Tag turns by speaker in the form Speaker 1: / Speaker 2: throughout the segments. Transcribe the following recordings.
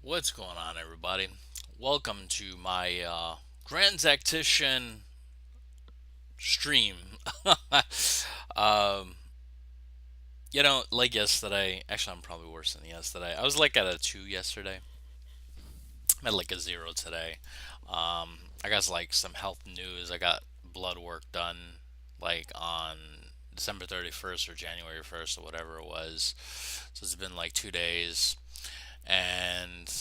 Speaker 1: What's going on, everybody? Welcome to my Grand Tactician stream. um, like yesterday, actually, I'm probably worse than yesterday. I was like at a 2 yesterday. I'm at like a 0 today. I got like some health news. I got blood work done like on December 31st or January 1st or whatever it was. So it's been like 2 days. And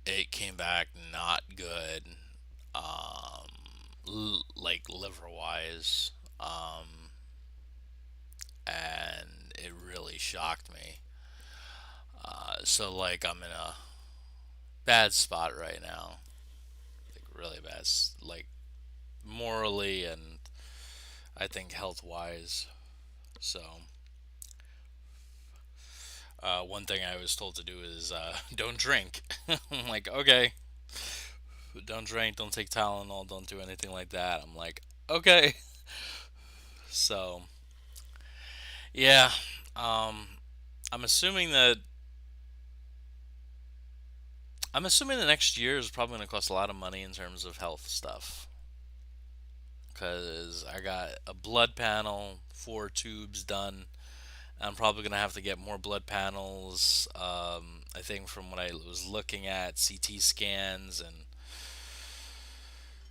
Speaker 1: it came back not good, like liver wise, and it really shocked me. So like I'm in a bad spot right now, like really bad, like morally and I think health wise. So one thing I was told to do is don't drink. I'm like, okay, don't drink, don't take Tylenol, don't do anything like that. I'm like, okay. So yeah, um, I'm assuming that I'm assuming the next year is probably going to cost a lot of money in terms of health stuff. Because I got a blood panel, 4 tubes done. I'm probably going to have to get more blood panels. I think from what I was looking at, CT scans and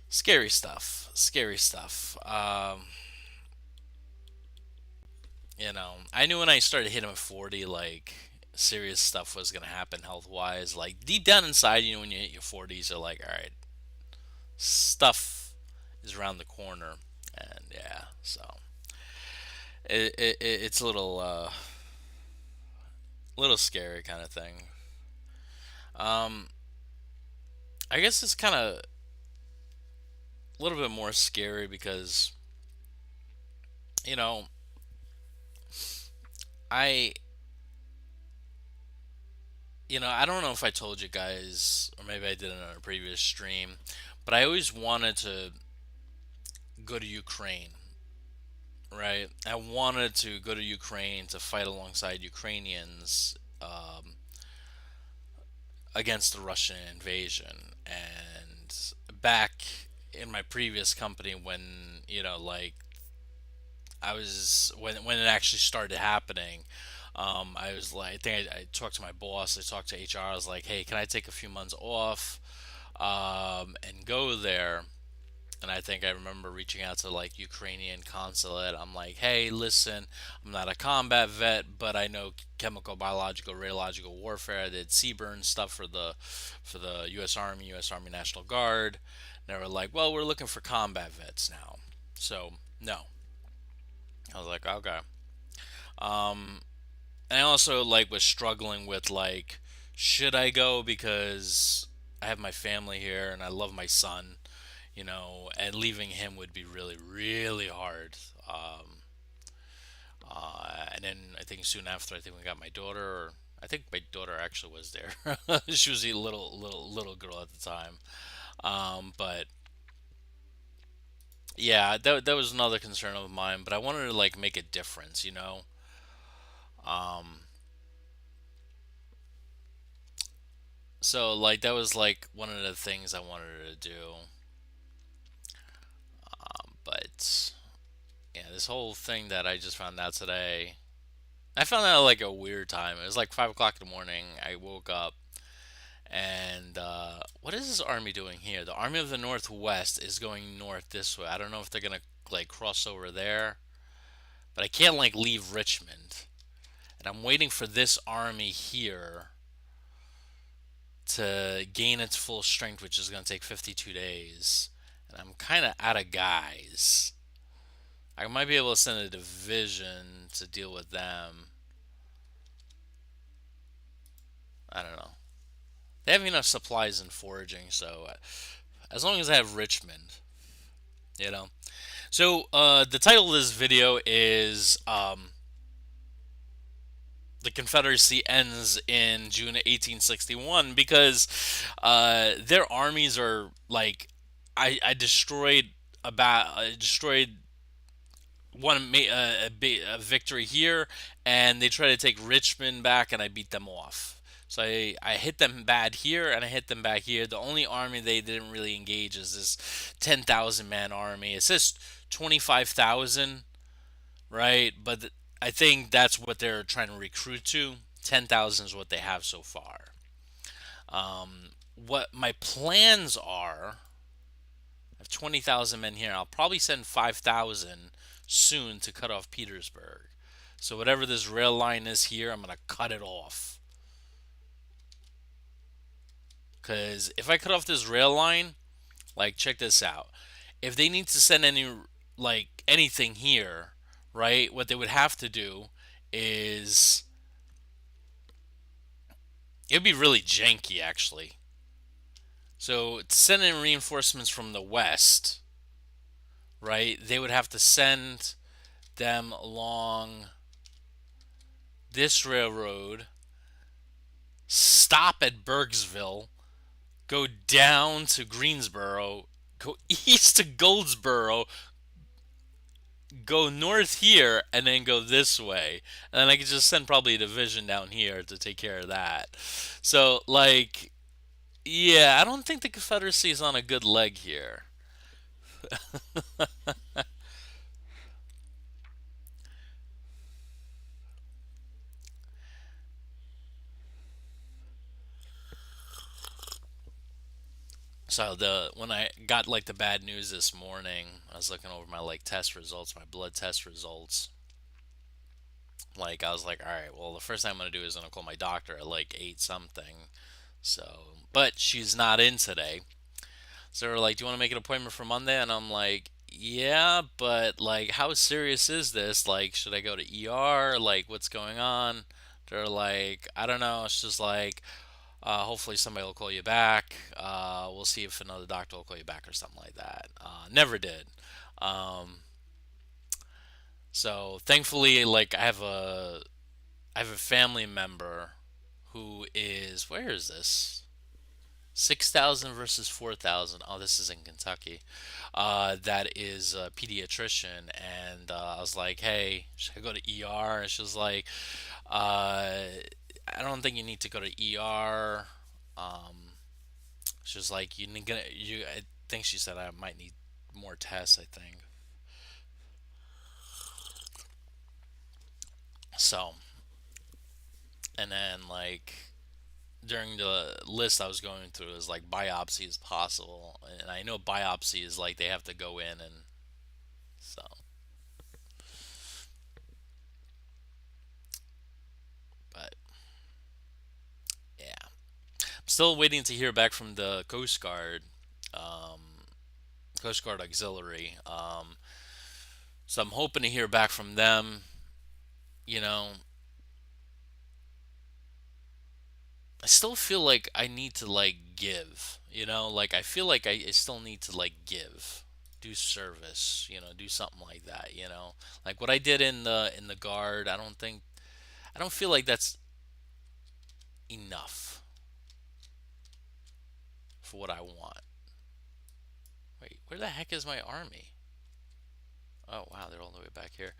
Speaker 1: scary stuff. Scary stuff. I knew when I started hitting 40, like, serious stuff was going to happen health wise. Like, deep down inside, when you hit your 40s, you're like, all right, stuff is around the corner, and yeah, so it's a little scary kind of thing. Um, I guess it's kind of a little bit more scary because you know I I don't know if I told you guys or maybe I did it on a previous stream, but I always wanted to go to Ukraine. Right, I wanted to go to Ukraine to fight alongside Ukrainians against the Russian invasion. And back in my previous company, when like I was when it actually started happening, I was like, I think I talked to my boss, I talked to HR, I was like, hey, can I take a few months off and go there? And I think I remember reaching out to like Ukrainian consulate. I'm like, hey, listen, I'm not a combat vet, but I know chemical, biological, radiological warfare. I did CBRN stuff for the U.S. Army National Guard. And they were like, well, we're looking for combat vets now. So no, I was like, okay. And I also like was struggling with like, should I go because I have my family here and I love my son, and leaving him would be really, really hard. And then I think soon after, I think we got my daughter. Or I think my daughter actually was there. She was a little girl at the time. But yeah, that was another concern of mine. But I wanted to like make a difference. Um, so like that was like one of the things I wanted to do. But yeah, this whole thing that I just found out today, I found out like a weird time. It was like 5 o'clock in the morning. I woke up and what is this army doing here? The Army of the Northwest is going north this way. I don't know if they're gonna like cross over there, but I can't like leave Richmond, and I'm waiting for this army here to gain its full strength, which is gonna take 52 days. And I'm kind of out of guys. I might be able to send a division to deal with them. I don't know. They have enough supplies and foraging, so as long as I have Richmond, you know. So the title of this video is "The Confederacy Ends in June 1861" because their armies are like I destroyed I destroyed a victory here, and they try to take Richmond back, and I beat them off. So I hit them bad here and I hit them back here. The only army they didn't really engage is this 10,000 man army. It says 25,000, right? But I think that's what they're trying to recruit to. 10,000 is what they have so far. What my plans are, I have 20,000 men here. I'll probably send 5,000 soon to cut off Petersburg. So whatever this rail line is here, I'm going to cut it off. Because if I cut off this rail line, like, check this out. If they need to send any, like, anything here, right, what they would have to do is, it would be really janky, actually. So, to send in reinforcements from the west, right, they would have to send them along this railroad, stop at Burgsville, go down to Greensboro, go east to Goldsboro, go north here, and then go this way. And then I could just send probably a division down here to take care of that. So, like, yeah, I don't think the Confederacy is on a good leg here. So the when I got like the bad news this morning, I was looking over my like test results, my blood test results. Like I was like, all right, well the first thing I'm gonna do is I'm gonna call my doctor at like 8 something. So, but she's not in today. So they're like, "Do you want to make an appointment for Monday?" And I'm like, "Yeah, but like, how serious is this? Like, should I go to ER? Like, what's going on?" They're like, "I don't know." It's just like, hopefully somebody will call you back. We'll see if another doctor will call you back or something like that. Never did. Um, so thankfully, like, I have a family member who is, where is this? 6,000 versus 4,000. Oh, this is in Kentucky. That is a pediatrician. And I was like, hey, should I go to ER? And she was like, uh, I don't think you need to go to ER. She was like, you need gonna, you. I think she said I might need more tests. I think so. And then like during the list I was going through is like biopsy is possible, and I know biopsy is like they have to go in and so. But yeah, I'm still waiting to hear back from the Coast Guard, Coast Guard Auxiliary. So I'm hoping to hear back from them. You know, I still feel like I need to like give. Like I feel like I still need to like give, do service. Do something like that. Like what I did in the guard. I don't feel like that's enough for what I want. Wait, where the heck is my army? Oh wow, they're all the way back here.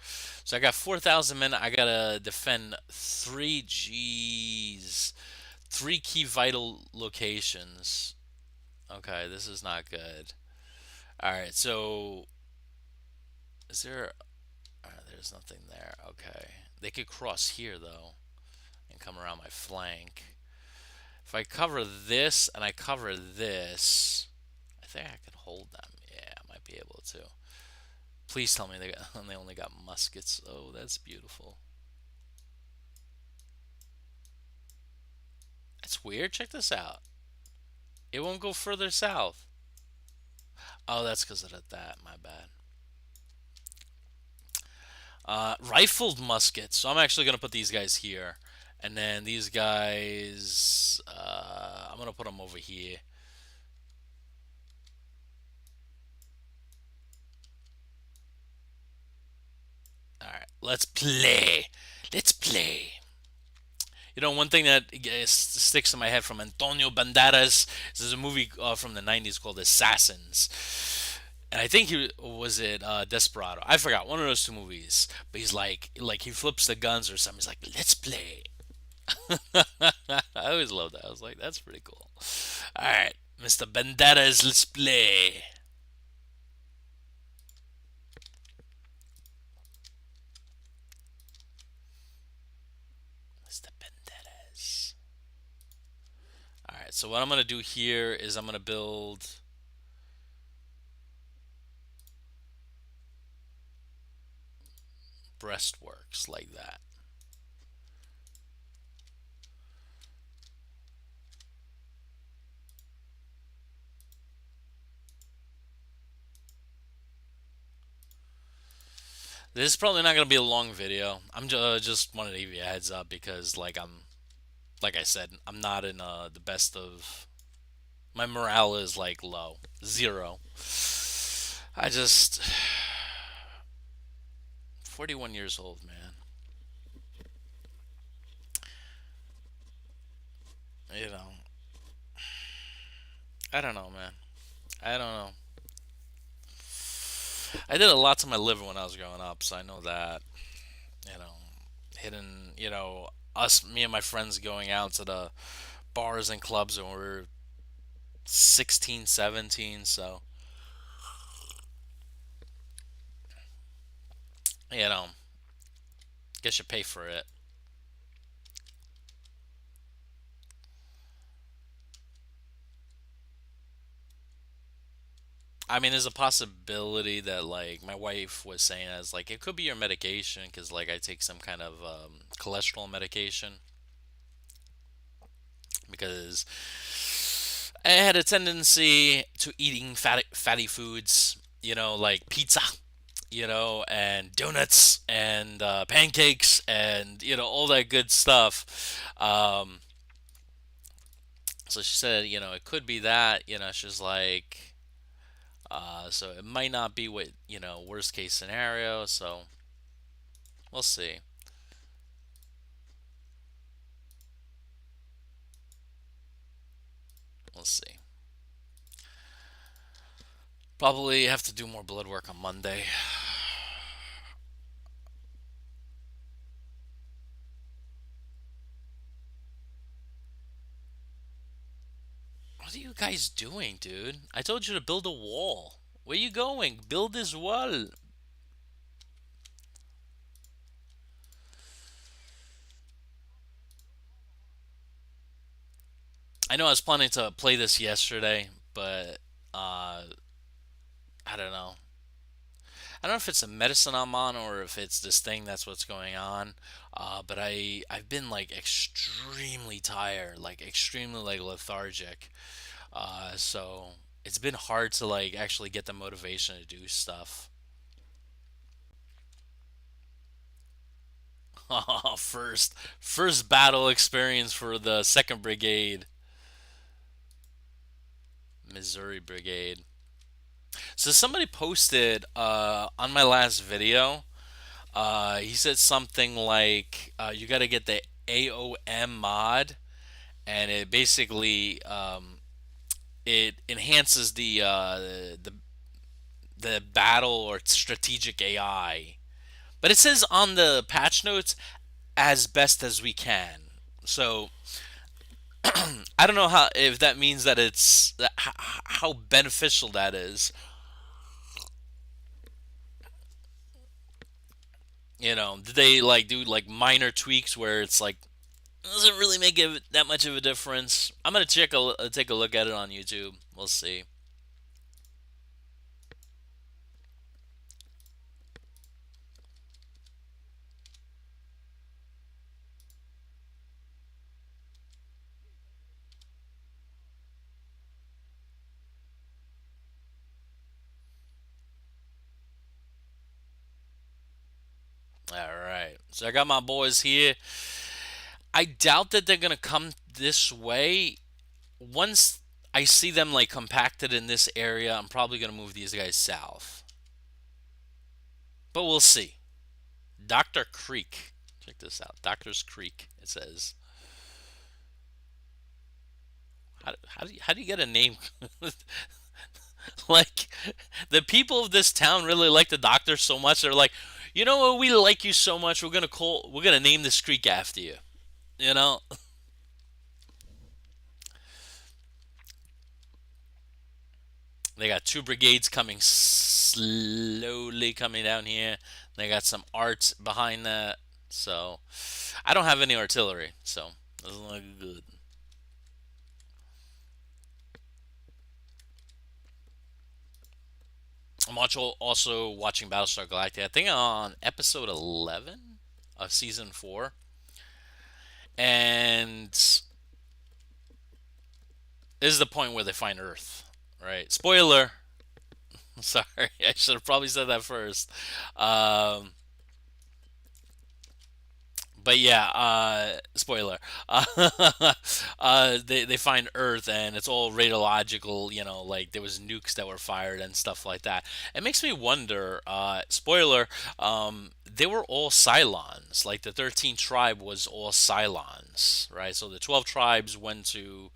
Speaker 1: So I got 4,000 men. I gotta defend three G's, three key vital locations. Okay, this is not good. All right, so is there? There's nothing there. Okay, they could cross here though and come around my flank. If I cover this and I cover this, I think I can hold them. Yeah, I might be able to. Please tell me they only got muskets. Oh, that's beautiful. That's weird. Check this out. It won't go further south. Oh, that's because of that. My bad. Rifled muskets. So I'm actually gonna put these guys here, and then these guys. I'm gonna put them over here. All right, let's play. Let's play. One thing that sticks in my head from Antonio Banderas is there's a movie from the '90s called Assassins, and I think he was it Desperado. I forgot one of those two movies. But he's like he flips the guns or something. He's like, "Let's play." I always loved that. I was like, that's pretty cool. All right, Mr. Banderas, let's play. Mr. Banderas. All right, so what I'm gonna do here is I'm gonna build breastworks like that. This is probably not gonna be a long video. I'm just wanted to give you a heads up because, like I said, I'm not in the best of. My morale is like low, zero. I just 41 years old, man. You know, I don't know, man. I don't know. I did a lot to my liver when I was growing up, so I know that. You know, hitting, us, me and my friends going out to the bars and clubs when we were 16, 17. So, you know, guess you pay for it. I mean, there's a possibility that, like, my wife was saying, as like, it could be your medication because, like, I take some kind of cholesterol medication because I had a tendency to eating fatty foods, like pizza, and donuts and pancakes and, all that good stuff. So she said, it could be that, she's like, so it might not be what, worst case scenario. So we'll see. We'll see. Probably have to do more blood work on Monday. What are you guys doing, dude? I told you to build a wall. Where you going? Build this wall. I know I was planning to play this yesterday, but I don't know. I don't know if it's a medicine I'm on or if it's this thing that's what's going on. But I've been like extremely tired, like extremely like lethargic. So it's been hard to like actually get the motivation to do stuff. First battle experience for the Second Brigade, Missouri Brigade. So somebody posted on my last video. He said something like, "You got to get the AOM mod, and it basically it enhances the battle or strategic AI." But it says on the patch notes, "as best as we can." So I don't know how if that means that it's how beneficial that is. Did they like do like minor tweaks where it's like doesn't really make it that much of a difference? I'm gonna take a look at it on YouTube. We'll see. All right. So I got my boys here. I doubt that they're gonna come this way. Once I see them like compacted in this area, I'm probably gonna move these guys south. But we'll see. Dr. Creek. Check this out. Doctor's Creek. It says. How do you get a name? Like the people of this town really like the doctor so much. They're like, you know what? We like you so much. We're gonna name this creek after you. You know, they got two brigades coming slowly coming down here. They got some art behind that. So I don't have any artillery, so doesn't look good. I'm also watching Battlestar Galactica. I think I'm on episode 11 of season 4, and this is the point where they find Earth. Right? Spoiler. Sorry, I should have probably said that first. Um, but yeah, spoiler. Uh, they find Earth and it's all radiological. You know, like there was nukes that were fired and stuff like that. It makes me wonder. Spoiler. They were all Cylons. Like the 13th tribe was all Cylons, right? So the 12 tribes went to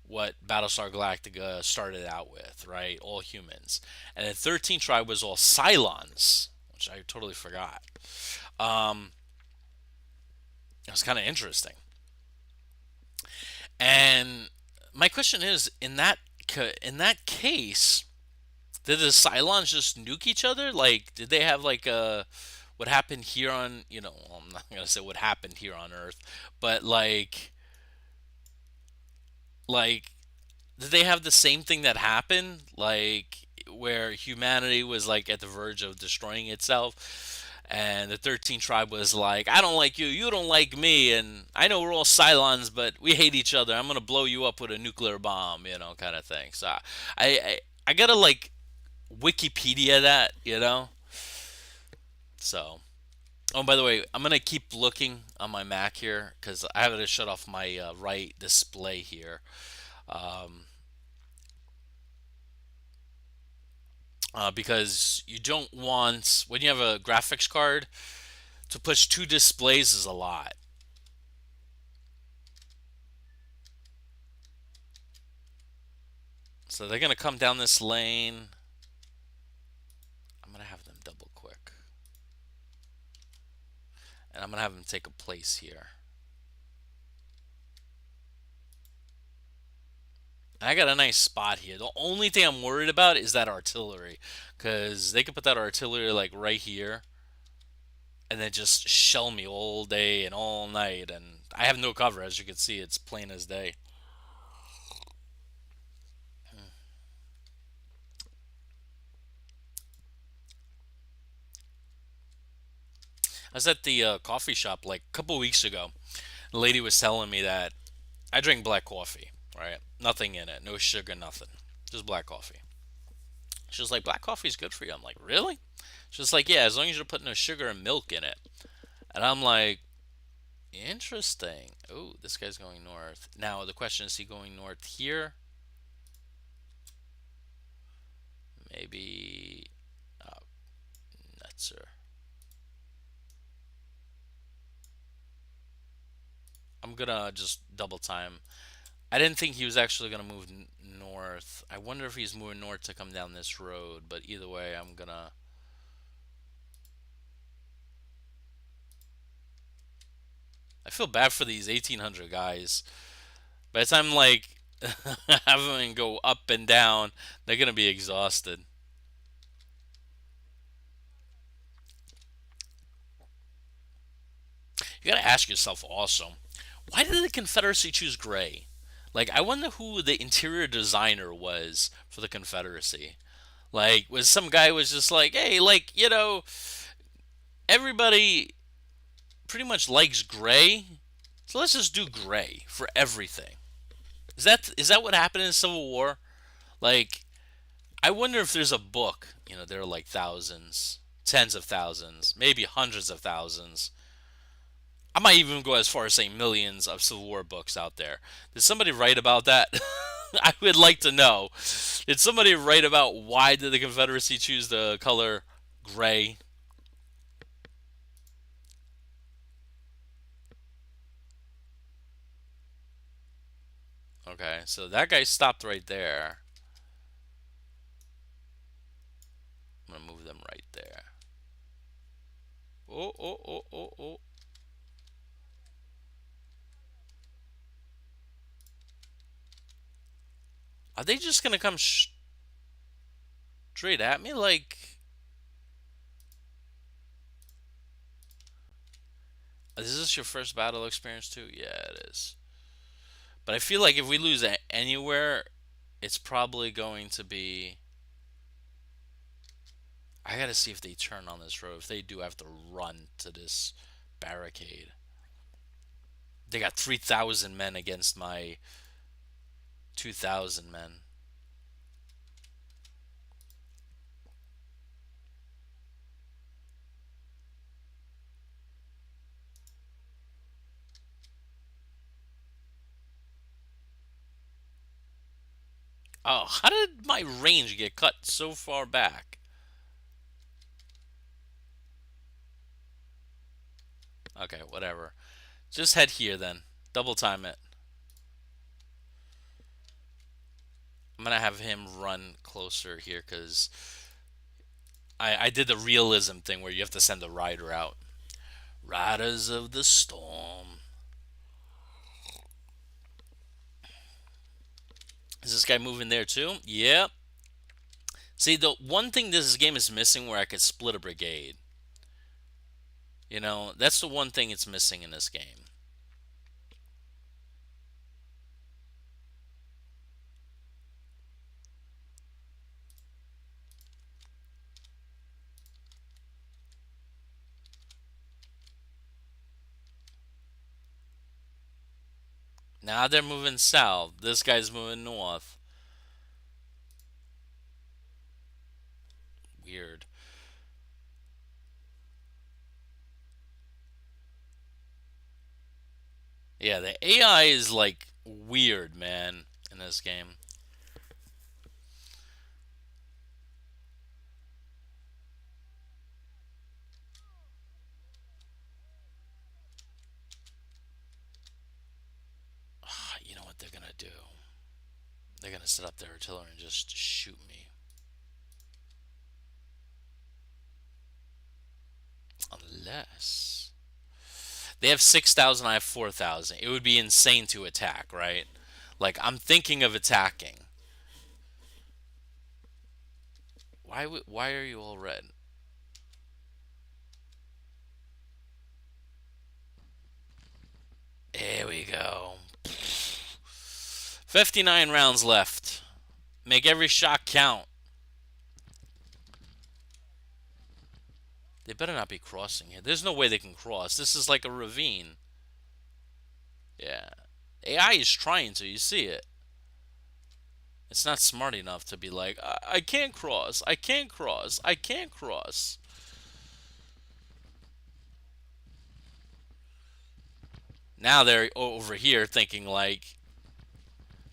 Speaker 1: what Battlestar Galactica started out with, right? All humans, and the 13th tribe was all Cylons, which I totally forgot. Um, it was kind of interesting. And my question is, in that case, did the Cylons just nuke each other? Like, did they have like a what happened here on well, I'm not gonna say what happened here on Earth, but like did they have the same thing that happened, like where humanity was like at the verge of destroying itself, and the 13th tribe was like, I don't like you, you don't like me, and I know we're all Cylons, but we hate each other. I'm gonna blow you up with a nuclear bomb, kind of thing. So I gotta like Wikipedia that, So, oh, by the way, I'm gonna keep looking on my Mac here because I have to shut off my right display here. Um, because you don't want, when you have a graphics card, to push two displays is a lot. So they're gonna come down this lane. I'm gonna have them double quick, and I'm gonna have them take a place here. And I got a nice spot here. The only thing I'm worried about is that artillery, because they could put that artillery like right here, and then just shell me all day and all night, and I have no cover. As you can see, it's plain as day. I was at the coffee shop like a couple weeks ago. The lady was telling me that I drink black coffee, right? Nothing in it, no sugar, nothing, just black coffee. She was like, "Black coffee is good for you." I'm like, "Really?" She was like, "Yeah, as long as you don't put no sugar and milk in it." And I'm like, "Interesting." Oh, this guy's going north. Now the question is, he going north here? Maybe. Oh, nutser. I'm gonna just double time. I didn't think he was actually gonna move north. I wonder if he's moving north to come down this road. But either way, I'm gonna. I feel bad for these 1800 guys. By the time like having them go up and down, they're gonna be exhausted. You gotta ask yourself also, why did the Confederacy choose gray? Like, I wonder who the interior designer was for the Confederacy. Like, was some guy was just like, hey, like, everybody pretty much likes gray, so let's just do gray for everything. Is that what happened in the Civil War? Like, I wonder if there's a book. There are like thousands, tens of thousands, maybe hundreds of thousands. I might even go as far as saying millions of Civil War books out there. Did somebody write about that? I would like to know. Did somebody write about why did the Confederacy choose the color gray? Okay, so that guy stopped right there. I'm gonna move them right there. Oh, oh, oh, oh, oh. Are they just gonna come straight at me? Like, is this your first battle experience too? Yeah, it is. But I feel like if we lose anywhere, it's probably going to be. I gotta see if they turn on this road. If they do, I have to run to this barricade. They got 3,000 men against my 2,000 men. Oh, how did my range get cut so far back? Okay, whatever. Just head here then. Double time it. I'm gonna have him run closer here because I did the realism thing where you have to send a rider out. Riders of the Storm. Is this guy moving there too? Yep. See, the one thing this game is missing where I could split a brigade. You know, that's the one thing it's missing in this game. Now they're moving south. This guy's moving north. Weird. Yeah, the AI is like weird, man, in this game. You know what they're gonna do? They're gonna set up their artillery and just shoot me. Unless they have 6,000, I have 4,000. It would be insane to attack, right? Like I'm thinking of attacking. Why are you all red? There we go. 59 rounds left. Make every shot count. They better not be crossing here. There's no way they can cross. This is like a ravine. Yeah. AI is trying to. You see it. It's not smart enough to be like, I can't cross. I can't cross. I can't cross. Now they're over here thinking like,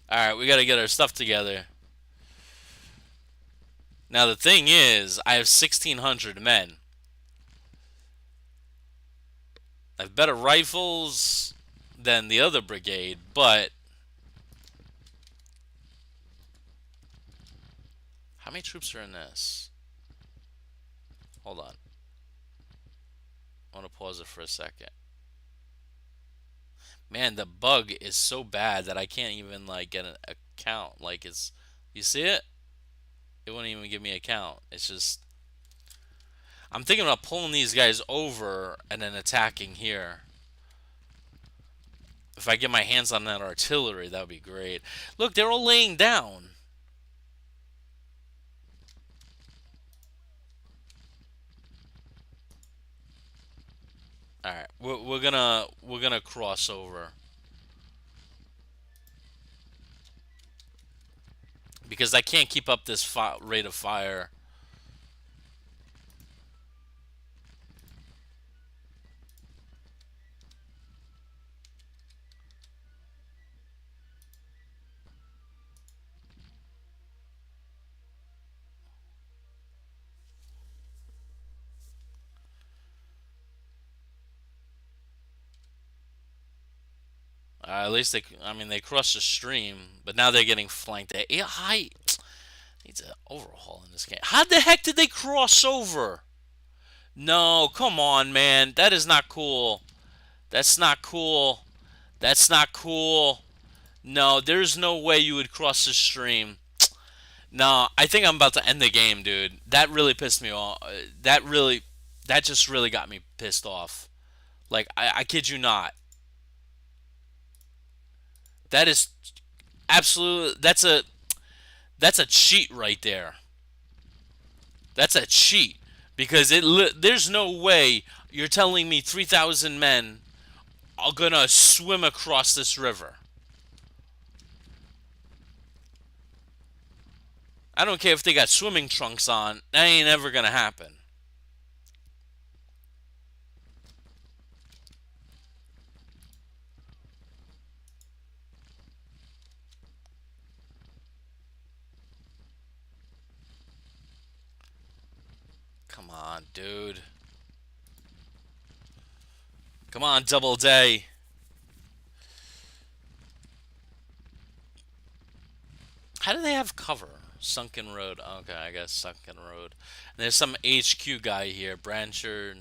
Speaker 1: all right, we got to get our stuff together. Now the thing is, I have 1,600 men. I have better rifles than the other brigade, but how many troops are in this? Hold on. I want to pause it for a second. Man, the bug is so bad that I can't even like get an account. Like it's, you see it? It won't even give me a count. It's just, I'm thinking about pulling these guys over and then attacking here. If I get my hands on that artillery, that would be great. Look, they're all laying down. All right, we're gonna cross over because I can't keep up this rate of fire. At least I mean, they crossed the stream, but now they're getting flanked. AI needs an overhaul in this game. How the heck did they cross over? No, come on, man. That is not cool. That's not cool. That's not cool. No, there's no way you would cross the stream. No, I think I'm about to end the game, dude. That really pissed me off. That just really got me pissed off. Like, I kid you not. That is absolute. That's a cheat right there. That's a cheat because there's no way you're telling me 3,000 men are gonna swim across this river. I don't care if they got swimming trunks on. That ain't ever gonna happen. Come on, dude. Come on, Double Day. How do they have cover? Sunken Road. Okay, I guess Sunken Road. And there's some HQ guy here, Brancher.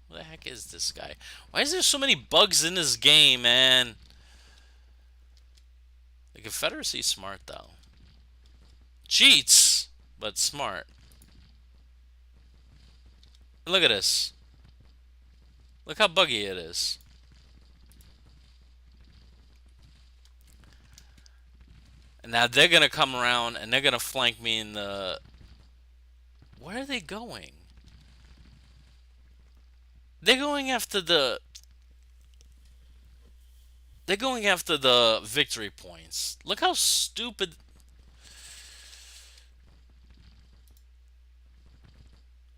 Speaker 1: Who the heck is this guy? Why is there so many bugs in this game, man? The Confederacy's smart though. Cheats, but smart. And look at this. Look how buggy it is. And now they're gonna come around and they're gonna flank me in the. Where are they going? They're going after the. They're going after the victory points. Look how stupid.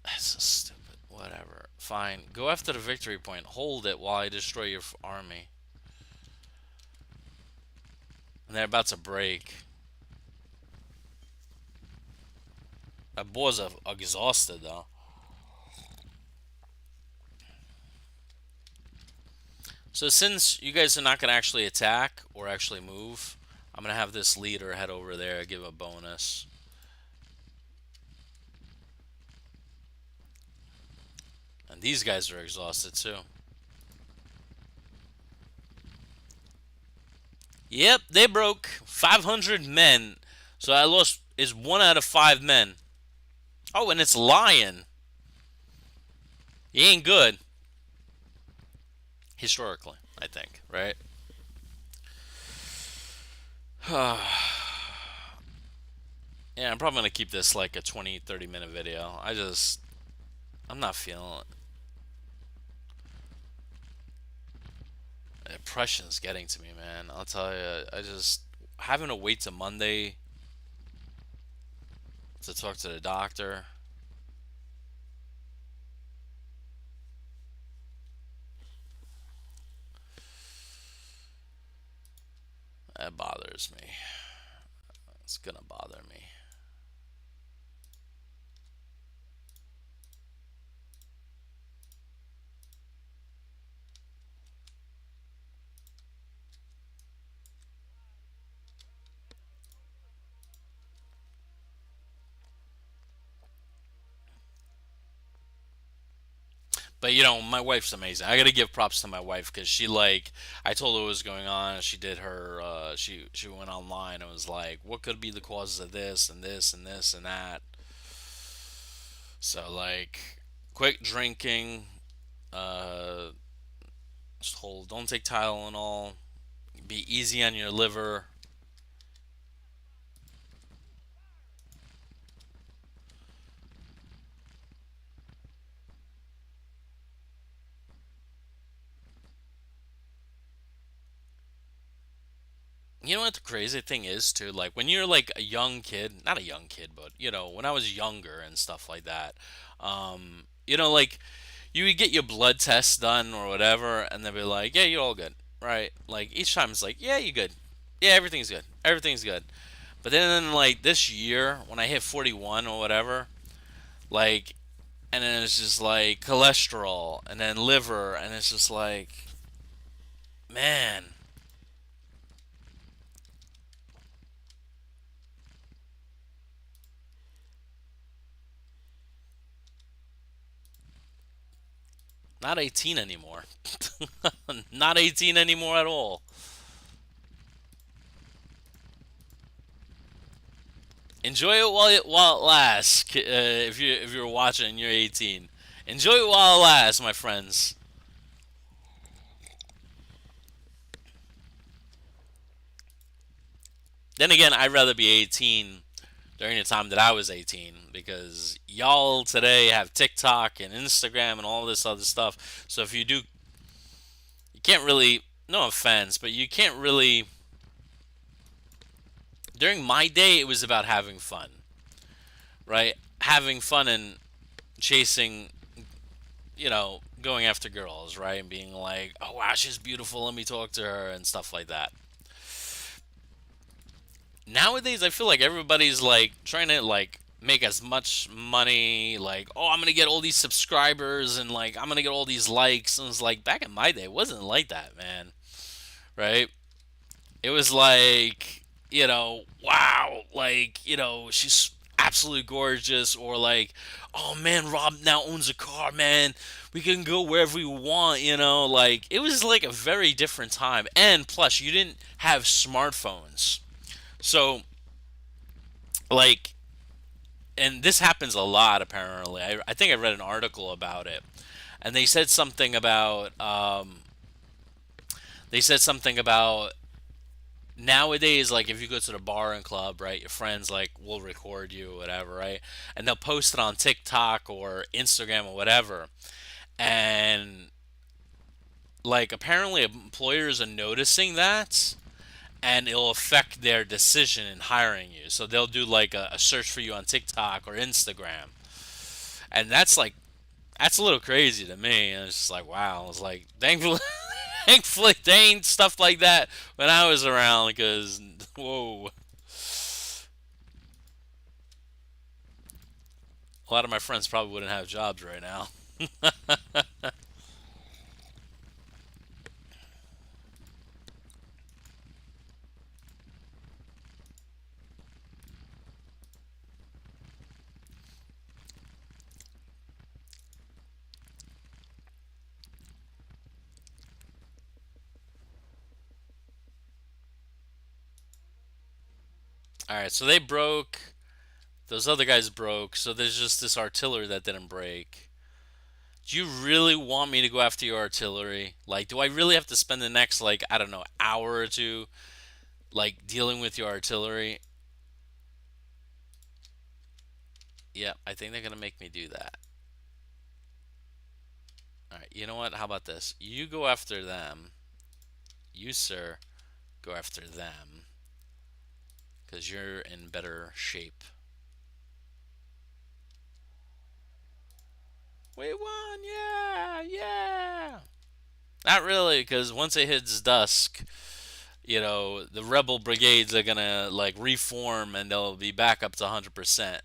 Speaker 1: That's so stupid. Whatever. Fine. Go after the victory point. Hold it while I destroy your army. And they're about to break. That boy's exhausted though. So since you guys are not gonna actually attack or actually move, I'm gonna have this leader head over there, give a bonus. And these guys are exhausted too. Yep, they broke 500 men. So I lost is 1 out of 5 men. Oh, and it's Lion. He ain't good. Historically, I think, right? Yeah, I'm probably going to keep this like a 20-30 minute video. I'm not feeling it. Depression's getting to me, man. I'll tell you, having to wait till Monday to talk to the doctor. That bothers me. It's gonna bother me. But you know, my wife's amazing. I gotta give props to my wife because she like I told her what was going on. She did her she went online and was like, what could be the causes of this and this and this and that. So like, quit drinking. Uh, just hold. Don't take Tylenol. Be easy on your liver. You know what the crazy thing is too? Like when you're like a young kid, not a young kid, but you know, when I was younger and stuff like that, you know, like you would get your blood tests done or whatever, and they'd be like, "Yeah, you're all good," right? Like each time it's like, "Yeah, you're good. Yeah, everything's good. Everything's good." But then like this year, when I hit 41 or whatever, like, and then it's just like cholesterol and then liver, and it's just like, man, not 18 anymore. Not 18 anymore at all. Enjoy it while it lasts. If you're watching, and you're 18. Enjoy it while it lasts, my friends. Then again, I'd rather be 18 during the time that I was 18 because y'all today have TikTok and Instagram and all this other stuff. So if you do, you can't really, no offense, but you can't really. During my day, it was about having fun, right? Having fun and chasing, going after girls, right? And being like, oh wow, she's beautiful, let me talk to her and stuff like that. Nowadays, I feel like everybody's like trying to like make as much money, like, oh, I'm gonna get all these subscribers and like I'm gonna get all these likes. And it's like back in my day, it wasn't like that, man. Right? It was like, wow, like, she's absolutely gorgeous, or like, oh man, Rob now owns a car, man. We can go wherever we want, like it was like a very different time. And plus, you didn't have smartphones. So, like, and this happens a lot apparently. I think I read an article about it, and they said something about nowadays, like if you go to the bar and club, right, your friends like will record you or whatever, right, and they'll post it on TikTok or Instagram or whatever, and like apparently employers are noticing that, and it'll affect their decision in hiring you. So they'll do like a search for you on TikTok or Instagram, and that's a little crazy to me. And it's just like, wow. It's like, thankfully, thankfully, they ain't stuff like that when I was around. Because whoa, a lot of my friends probably wouldn't have jobs right now. All right, so they broke. Those other guys broke. So there's just this artillery that didn't break. Do you really want me to go after your artillery? Like, do I really have to spend the next, like, I don't know, hour or two, like, dealing with your artillery? Yeah, I think they're gonna make me do that. All right, you know what? How about this? You go after them. You, sir, go after them because you're in better shape. We won! Yeah, yeah. Not really, because once it hits dusk, the rebel brigades are gonna like reform and they'll be back up to 100%.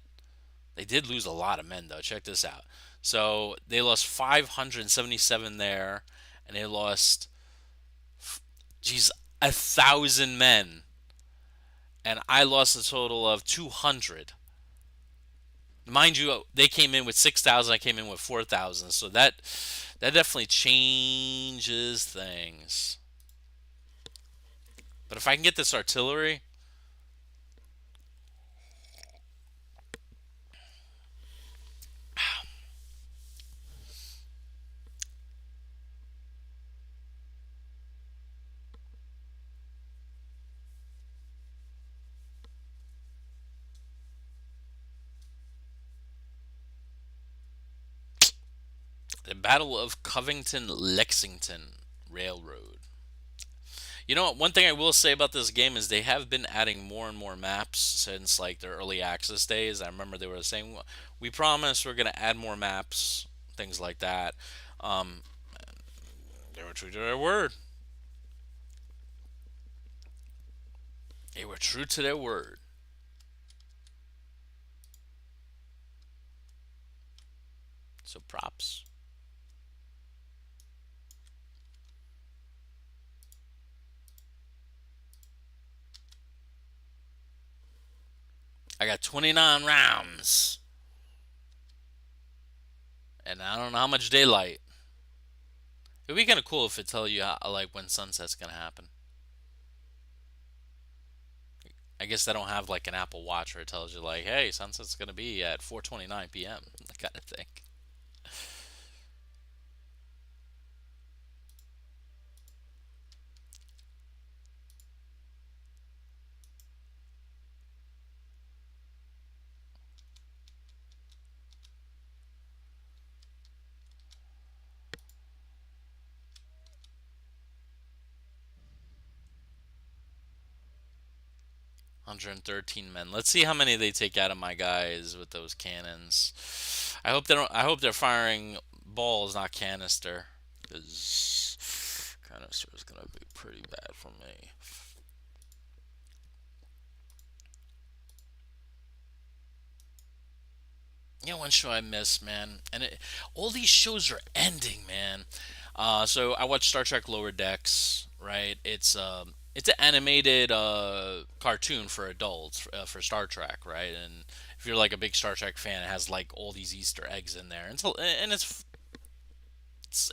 Speaker 1: They did lose a lot of men though. Check this out. So they lost 577 there, and they lost, geez, 1,000 men, and I lost a total of 200. Mind you, they came in with 6,000. I came in with 4,000. So that definitely changes things. But if I can get this artillery, the Battle of Covington Lexington Railroad. You know what? One thing I will say about this game is they have been adding more and more maps since like their early access days. I remember they were saying, "We promise we're going to add more maps," things like that. Um, they were true to their word. They were true to their word. So props. I got 29 rounds, and I don't know how much daylight. It'd be kind of cool if it tell you how, like when sunset's gonna happen. I guess they don't have like an Apple Watch where it tells you like, hey, sunset's gonna be at 4:29 p.m. That kind of thing. 113 men. Let's see how many they take out of my guys with those cannons. I hope they don't. I hope they're firing balls, not canister, because canister is gonna be pretty bad for me. You know, one show I miss, man, and all these shows are ending, man. So I watched Star Trek Lower Decks. Right, it's an animated cartoon for adults for Star Trek, right? And if you're like a big Star Trek fan, it has like all these Easter eggs in there, and it's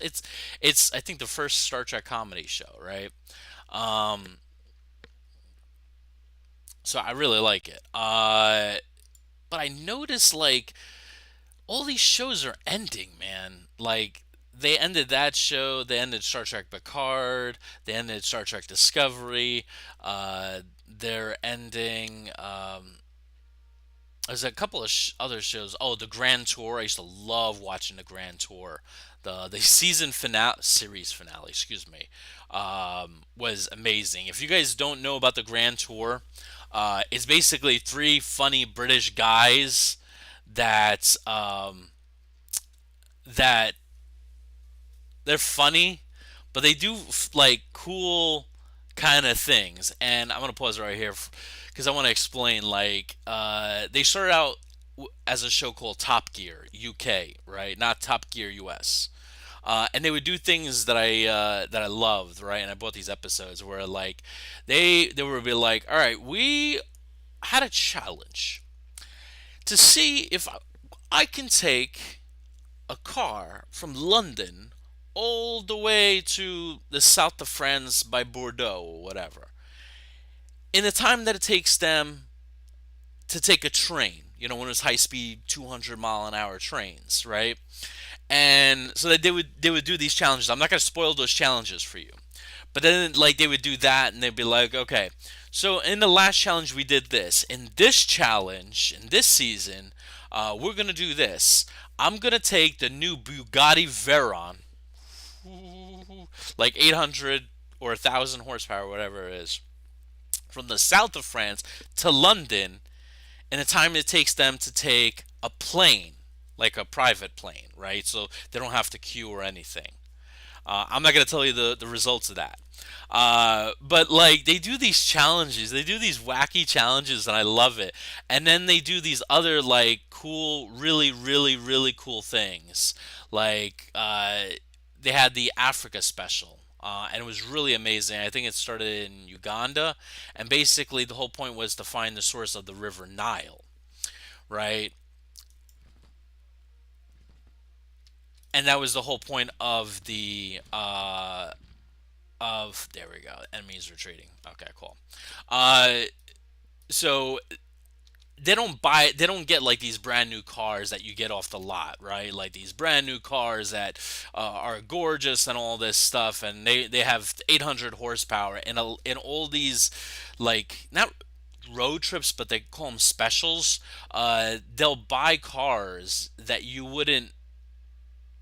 Speaker 1: it's it's I think the first Star Trek comedy show, right? Um, so I really like it. But I noticed like all these shows are ending, man. Like they ended that show, they ended Star Trek Picard, they ended Star Trek Discovery. They're ending. There's a couple of other shows. Oh, the Grand Tour. I used to love watching the Grand Tour. The season finale, series finale, excuse me, was amazing. If you guys don't know about the Grand Tour, it's basically three funny British guys that that they're funny, but they do like cool kind of things. And I'm gonna pause right here because I want to explain. Like, they started out as a show called Top Gear UK, right? Not Top Gear US. And they would do things that I loved, right? And I bought these episodes where like they would be like, all right, we had a challenge to see if I can take a car from London all the way to the south of France by Bordeaux or whatever in the time that it takes them to take a train. You know, one of those high speed 200-mile-an-hour trains, right? And so that they would do these challenges. I'm not going to spoil those challenges for you. But then, like, they would do that, and they'd be like, okay, so in the last challenge, we did this. In this challenge, in this season, we're going to do this. I'm going to take the new Bugatti Veyron, like 800 or 1,000 horsepower, whatever it is, from the south of France to London in the time it takes them to take a plane, like a private plane, right? So they don't have to queue or anything. I'm not going to tell you the results of that. But like they do these challenges, they do these wacky challenges, and I love it. And then they do these other like cool, really, really, really cool things. Like they had the Africa special. And it was really amazing. I think it started in Uganda, and basically the whole point was to find the source of the River Nile, right? And that was the whole point of there we go. Enemies retreating. Okay, cool. Uh, so they don't get like these brand new cars that you get off the lot, right? Like these brand new cars that are gorgeous and all this stuff, and they have 800 horsepower and in all these like not road trips, but they call them specials. They'll buy cars that you wouldn't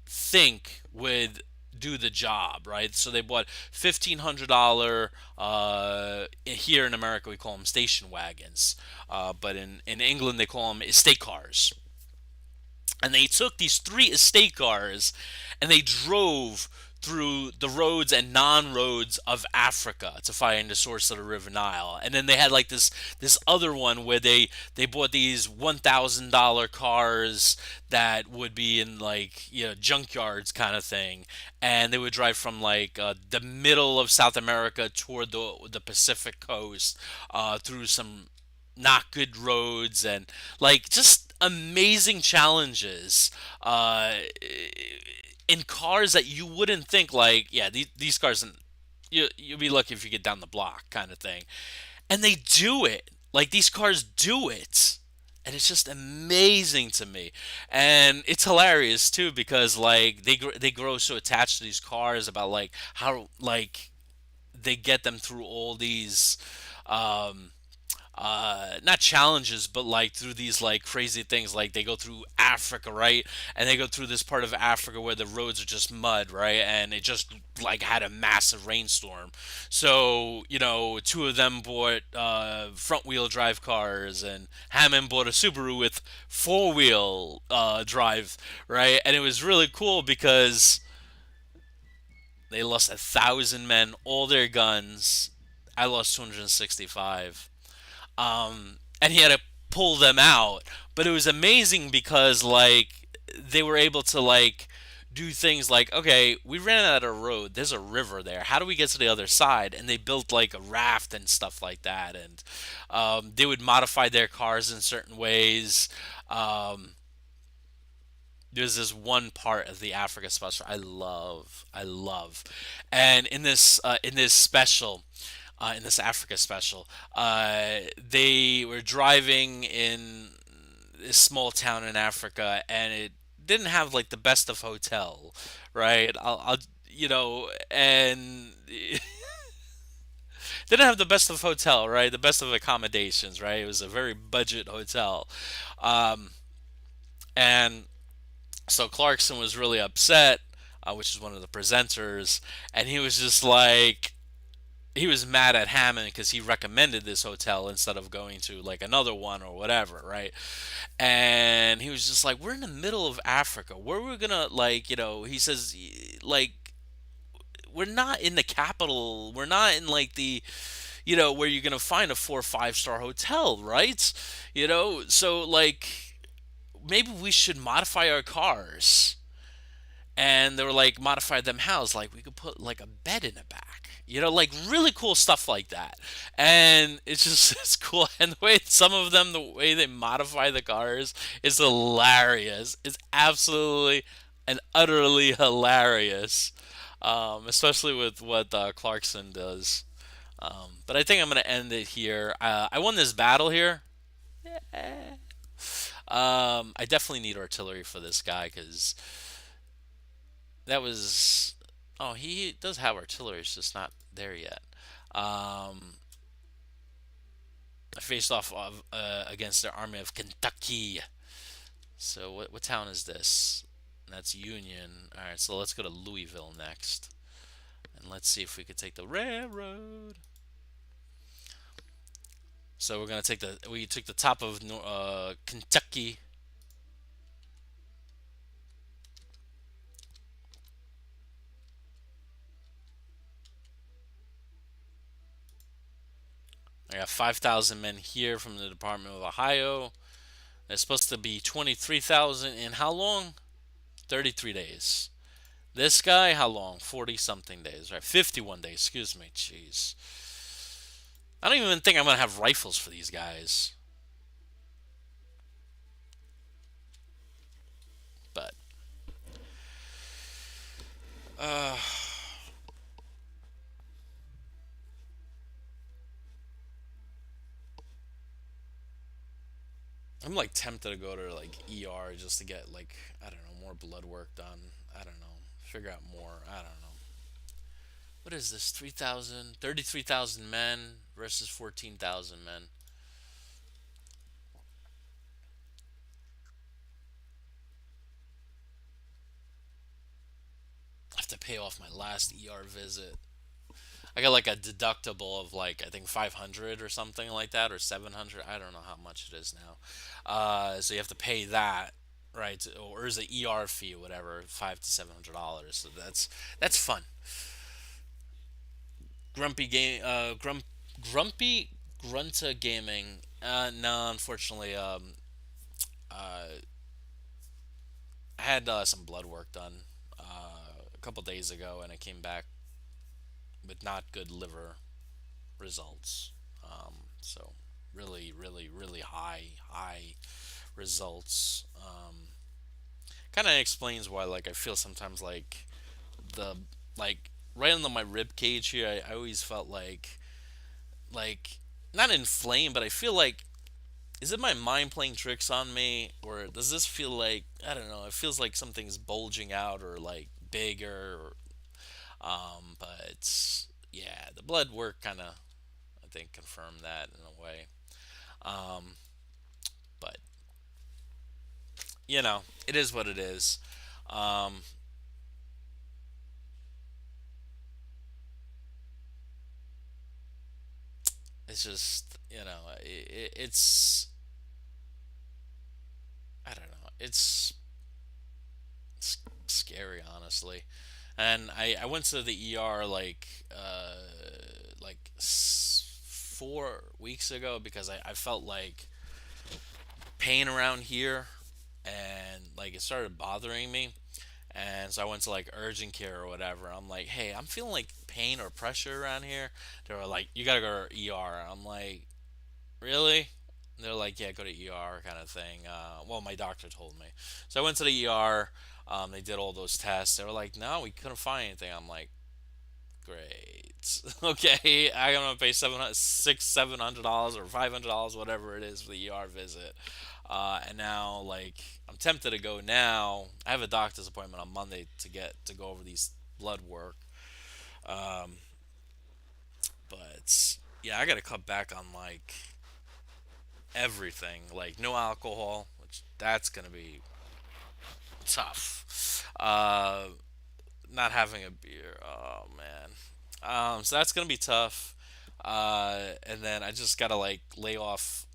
Speaker 1: think would do the job, right? So they bought $1,500. Here in America, we call them station wagons, but in England they call them estate cars. And they took these three estate cars and they drove through the roads and non-roads of Africa to find the source of the River Nile. And then they had like this other one where they bought these $1,000 cars that would be in like junkyards kind of thing, and they would drive from like the middle of South America toward the Pacific coast through some not good roads and like just amazing challenges in cars that you wouldn't think like these cars and you'll be lucky if you get down the block kind of thing, and they do it Like these cars do it. And it's just amazing to me, and it's hilarious too because like they grow so attached to these cars about like how like they get them through all these um, not challenges, but like through these like crazy things. Like they go through Africa, right? And they go through this part of Africa where the roads are just mud, right? And it just like had a massive rainstorm. So, two of them bought front wheel drive cars, and Hammond bought a Subaru with four wheel drive, right? And it was really cool because they lost 1,000 men, all their guns. I lost 265. And he had to pull them out. But it was amazing because like they were able to like do things like, okay, we ran out of road. There's a river there. How do we get to the other side? And they built like a raft and stuff like that. And they would modify their cars in certain ways. Um, there's this one part of the Africa special I love, and in this special, in this Africa special, they were driving in this small town in Africa, and it didn't have like the best of hotel, right? And didn't have the best of hotel, right? The best of accommodations, right? It was a very budget hotel, um, and so Clarkson was really upset, which is one of the presenters, and he was just like, he was mad at Hammond because he recommended this hotel instead of going to like another one or whatever, right? And he was just like, we're in the middle of Africa. Where are we gonna like, he says, like, we're not in the capital. We're not in like the, where you're gonna find a 4 or 5 star hotel, right? So like maybe we should modify our cars. And they were like, modify them house, like we could put like a bed in the back, like really cool stuff like that. And it's just it's cool, and the way some of them, the way they modify the cars is hilarious. It's absolutely and utterly hilarious, especially with what Clarkson does. But I think I'm gonna end it here. I won this battle here. I definitely need artillery for this guy because that was. Oh, he does have artillery. It's just not there yet. Um, I faced off of, against the Army of Kentucky. So what town is this? That's Union. All right, so let's go to Louisville next, and let's see if we could take the railroad. So we're gonna take we took the top of Kentucky. I got 5,000 men here from the Department of Ohio. There's supposed to be 23,000 in how long? 33 days. This guy, how long? 40 something days, right? 51 days, excuse me. Jeez. I don't even think I'm going to have rifles for these guys. But, uh, I'm like tempted to go to like ER just to get like, I don't know, more blood work done. I don't know. Figure out more. I don't know. What is this? 3,000, 33,000 men versus 14,000 men. I have to pay off my last ER visit. I got like a deductible of like I think 500 or something like that, or 700. I don't know how much it is now. So you have to pay that, right? Or is the ER fee, or whatever, $500 to $700. So that's fun. Grumpy game. Grumpy Grunta Gaming. No, unfortunately, uh, I had some blood work done a couple days ago, and I came back with not good liver results. So really, really, really high results. Kind of explains why like I feel sometimes like the like right under my rib cage here. I always felt like not inflamed, but I feel like, is it my mind playing tricks on me, or does this feel like, I don't know? It feels like something's bulging out or like bigger. But yeah, the blood work kind of, I think, confirmed that in a way. Um, but it is what it is. Um, it's just, it's, I don't know. It's scary, honestly. And I went to the ER like 4 weeks ago because I felt like pain around here, and like it started bothering me. And so I went to like urgent care or whatever. I'm like, hey, I'm feeling like pain or pressure around here. They were like, you gotta go to ER. I'm like, really? They're like, yeah, go to ER kind of thing. Well, my doctor told me. So I went to the ER. They did all those tests. They were like, no, we couldn't find anything. I'm like, great. Okay, I'm gonna pay $700 or $500, whatever it is, for the ER visit. And now, like, I'm tempted to go now. I have a doctor's appointment on Monday to go over these blood work. Um, but yeah, I gotta cut back on like everything. Like no alcohol, which that's gonna be tough. Not having a beer. Oh man. So that's gonna be tough. And then I just gotta like lay off,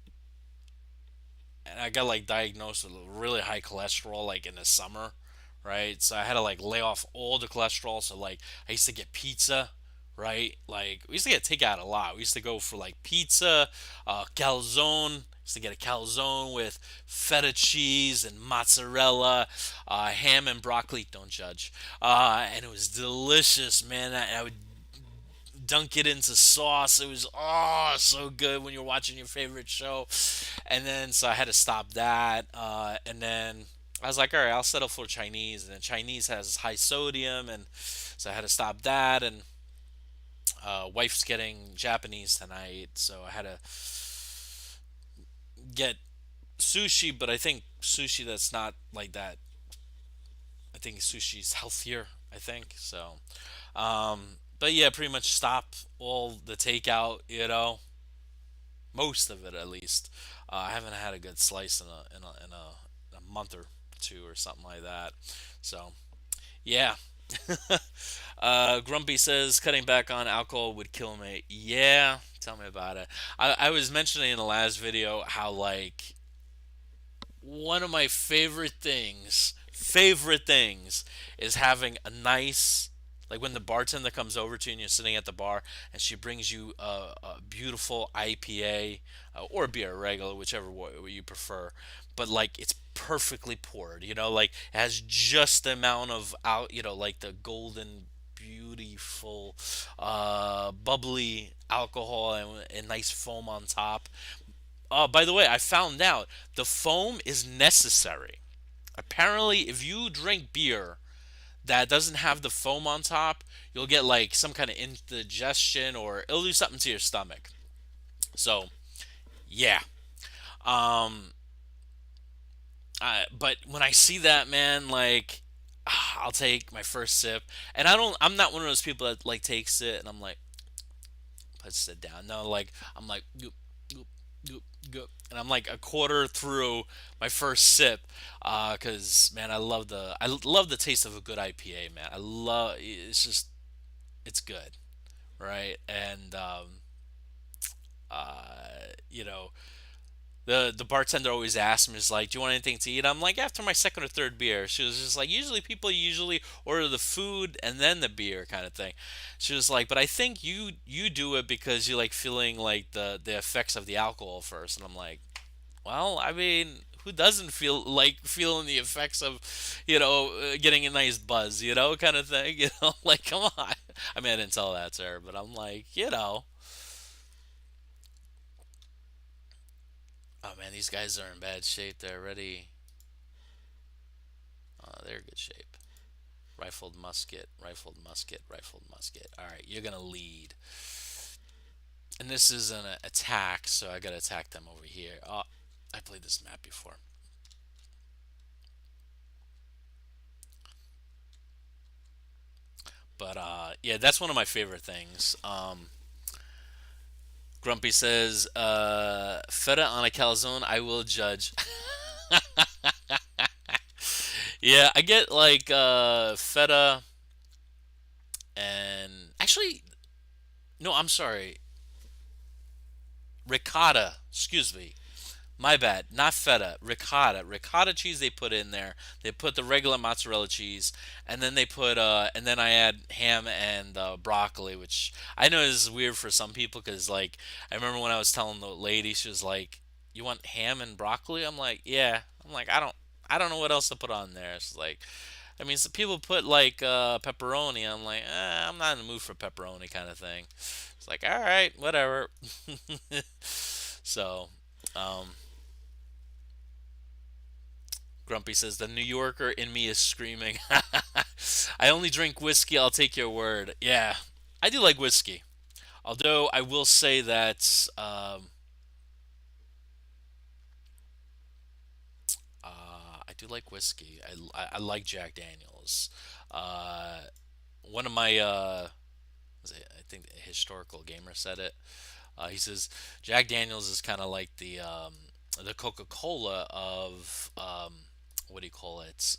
Speaker 1: and I got like diagnosed with really high cholesterol like in the summer, right? So I had to like lay off all the cholesterol. So like I used to get pizza, right? Like we used to get takeout a lot. We used to go for like pizza, calzone. Used to get a calzone with feta cheese and mozzarella, ham and broccoli. Don't judge. And it was delicious, man. I would dunk it into sauce. It was so good when you're watching your favorite show. And then so I had to stop that. And then I was like, all right, I'll settle for Chinese. And then Chinese has high sodium, and so I had to stop that. And wife's getting Japanese tonight, so I had to get sushi. But I think sushi that's not like that. I think sushi's healthier. I think so. But yeah, pretty much stop all the takeout. Most of it at least. I haven't had a good slice in a month or two or something like that. So yeah. Grumpy says cutting back on alcohol would kill me. Yeah, tell me about it. I was mentioning in the last video how like one of my favorite things is having a nice, like when the bartender comes over to you and you're sitting at the bar and she brings you a beautiful IPA, or beer, regular, whichever you prefer, but like it's perfectly poured, like it has just the amount of out, like the golden beautiful bubbly alcohol, and nice foam on top. By the way, I found out the foam is necessary. Apparently, if you drink beer that doesn't have the foam on top, you'll get like some kind of indigestion, or it'll do something to your stomach. So, yeah. Um, but when I see that, man, like, I'll take my first sip, and I'm not one of those people that like takes it and I'm like, puts it down. No, like I'm like goop, goop, goop, goop, and I'm like a quarter through my first sip, because man, I love the taste of a good IPA, man. It's just it's good, right? And you know, the bartender always asks me, is like, "Do you want anything to eat?" I'm like, "After my second or third beer." She was just like, "Usually people usually order the food and then the beer kind of thing." She was like, "But I think you do it because you like feeling like the effects of the alcohol first." And I'm like, "Well, I mean, who doesn't feel like feeling the effects of, getting a nice buzz, kind of thing, like come on." I mean, I didn't tell that to her, but I'm like, oh man, these guys are in bad shape. They're already, they're in good shape. Rifled musket, rifled musket, rifled musket. All right, you're gonna lead. And this is an attack, so I gotta attack them over here. Oh, I played this map before. But yeah, that's one of my favorite things. Grumpy says, "Feta on a calzone, I will judge." Yeah, I get like feta and actually, no, I'm sorry, ricotta. Excuse me. My bad, not feta, ricotta. Ricotta cheese they put in there. They put the regular mozzarella cheese, and then they put and then I add ham and broccoli, which I know is weird for some people because like I remember when I was telling the lady, she was like, "You want ham and broccoli?" I'm like, "Yeah." I'm like, I don't know what else to put on there." It's like, I mean, some people put like pepperoni. I'm like, I'm not in the mood for pepperoni kind of thing. It's like, all right, whatever. So. Um, Grumpy says, the New Yorker in me is screaming. I only drink whiskey, I'll take your word. Yeah, I do like whiskey. Although I will say that I do like whiskey. I like Jack Daniels. Uh, one of my, I think a historical gamer said it. He says Jack Daniels is kind of like the Coca Cola of what do you call it?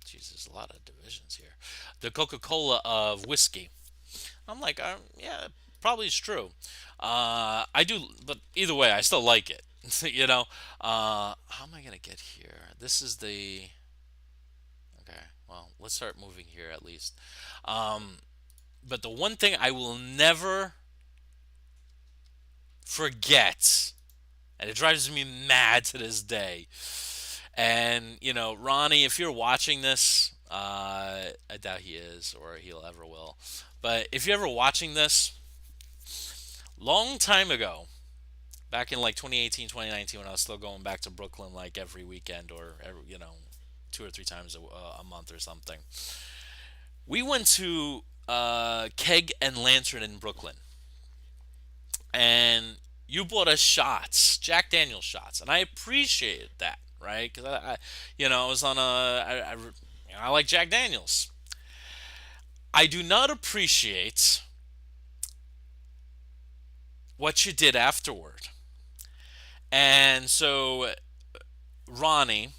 Speaker 1: Jesus, a lot of divisions here. The Coca Cola of whiskey. I'm like, yeah, probably is true. I do, but either way, I still like it. you know, how am I gonna get here? This is the okay. Well, let's start moving here at least. Um, but the one thing I will never forget, and it drives me mad to this day. And Ronnie, if you're watching this, I doubt he is or he'll ever will. But if you're ever watching this, long time ago, back in like 2018, 2019, when I was still going back to Brooklyn like every weekend or every, 2 or 3 times a month or something, we went to Keg and Lantern in Brooklyn, and you bought us shots, Jack Daniel shots, and I appreciated that, right? Because I was on I like Jack Daniels. I do not appreciate what you did afterward. And so Ronnie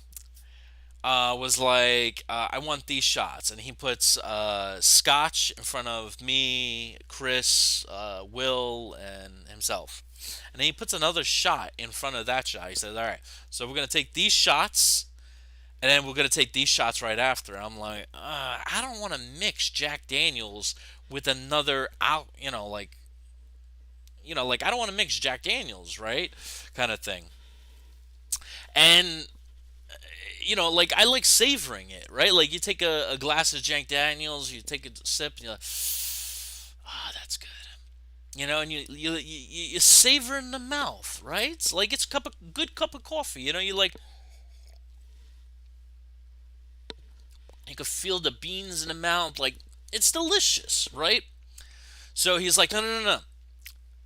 Speaker 1: was like, I want these shots. And he puts scotch in front of me, Chris, Will, and himself. And then he puts another shot in front of that shot. He says, all right, so we're going to take these shots. And then we're going to take these shots right after. I'm like, I don't want to mix Jack Daniels with another out, like I don't want to mix Jack Daniels, right? Kind of thing. And like I like savoring it, right? Like you take a glass of Jack Daniels, you take a sip, and you're like, that's good. And you savor in the mouth, right? It's like it's a good cup of coffee. You like you could feel the beans in the mouth, like it's delicious, right? So he's like, no, no, no, no,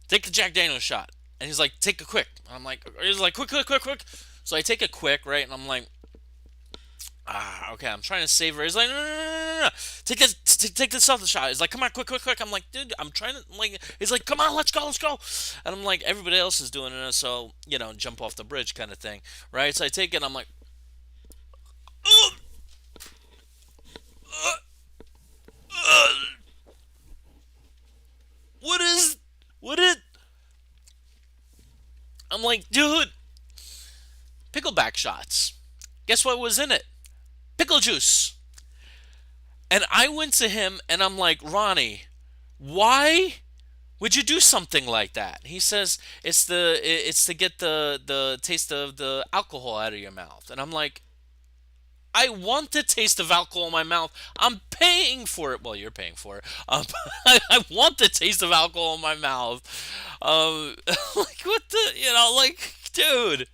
Speaker 1: take the Jack Daniels shot, and he's like, take a quick. He's like, quick, quick, quick, quick. So I take a quick, right, and I'm like, okay, I'm trying to savor. He's like, no, no, no, no, no, no. Take this other shot. He's like, come on, quick, quick, quick. I'm like, dude, I'm trying to, like, he's like, come on, let's go, let's go. And I'm like, everybody else is doing it, so, jump off the bridge kind of thing, right? So I take it, I'm like, uh, uh, uh, what is, what is, I'm like, dude, pickleback shots. Guess what was in it? Pickle juice. And I went to him and I'm like, Ronnie, why would you do something like that? He says it's to get the taste of the alcohol out of your mouth. And I'm like, I want the taste of alcohol in my mouth. I'm paying for it. Well, you're paying for it. I want the taste of alcohol in my mouth. Like what the like, dude.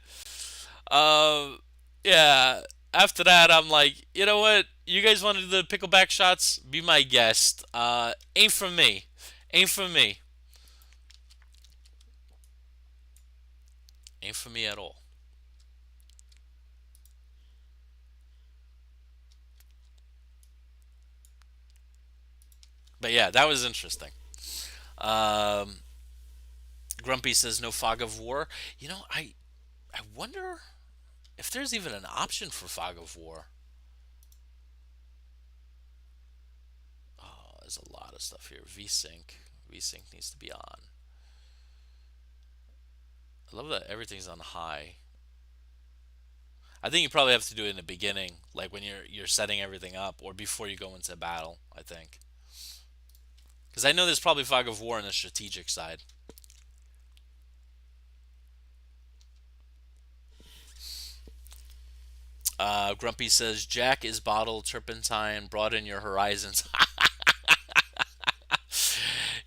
Speaker 1: Um, yeah. After that, I'm like, you know what? You guys wanted the pickleback shots? Be my guest. Ain't for me. Ain't for me. Ain't for me at all. But yeah, that was interesting. Um, Grumpy says no fog of war. You know, I wonder if there's even an option for fog of war. Oh, there's a lot of stuff here. Vsync. Vsync needs to be on. I love that everything's on high. I think you probably have to do it in the beginning, like when you're setting everything up, or before you go into battle. I think because I know there's probably fog of war on the strategic side. Grumpy says Jack is bottled turpentine. Broaden your horizons.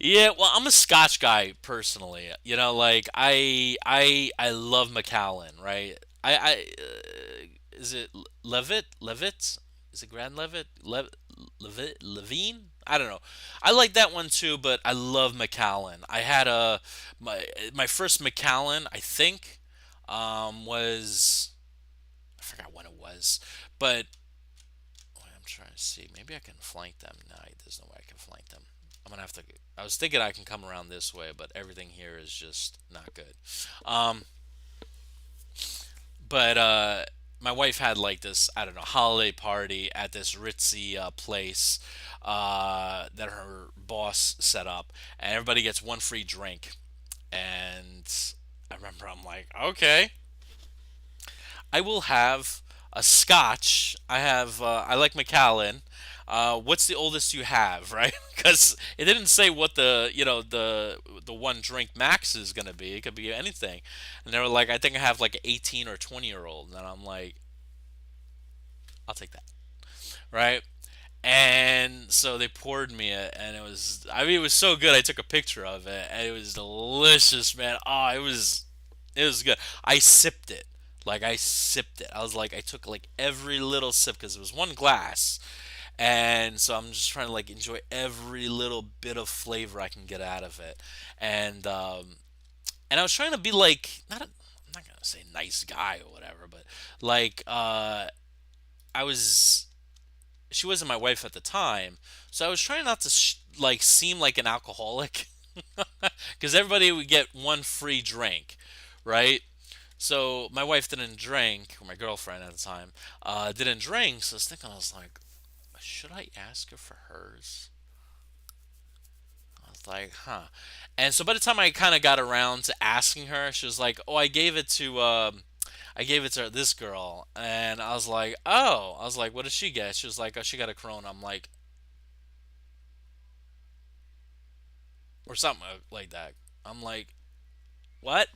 Speaker 1: Yeah, well, I'm a Scotch guy personally. You know, like I love Macallan, right? Is it Levitt? Levitt? Is it Grand Levitt? Levitt? Levine? I don't know. I like that one too, but I love Macallan. I had a my first Macallan, I think, was I forgot when it was, but I'm trying to see. Maybe I can flank them. No, there's no way I can flank them. I'm gonna have to. I was thinking I can come around this way, but everything here is just not good. Um, but my wife had like this, I don't know, holiday party at this ritzy place that her boss set up, and everybody gets one free drink. And I remember I'm like, okay, I will have a Scotch. I like Macallan. What's the oldest you have, right? Because it didn't say what the one drink max is gonna be. It could be anything. And they were like, I think I have like an 18 or 20 year old, and I'm like, I'll take that, right? And so they poured me it, and I mean, it was so good. I took a picture of it, and it was delicious, man. Oh, it was good. I sipped it. Like I sipped it. I was like, I took like every little sip because it was one glass, and so I'm just trying to like enjoy every little bit of flavor I can get out of it, and I was trying to be like I'm not gonna say nice guy or whatever, but like I was she wasn't my wife at the time, so I was trying not to like seem like an alcoholic, because everybody would get one free drink, right? So my wife didn't drink, or my girlfriend at the time didn't drink. So I was like, should I ask her for hers? I was like, huh. And so by the time I kind of got around to asking her, she was like, oh, I gave it to this girl, and I was like, oh, I was like, what did she get? She was like, oh, she got a Corona. I'm like, or something like that. I'm like, what?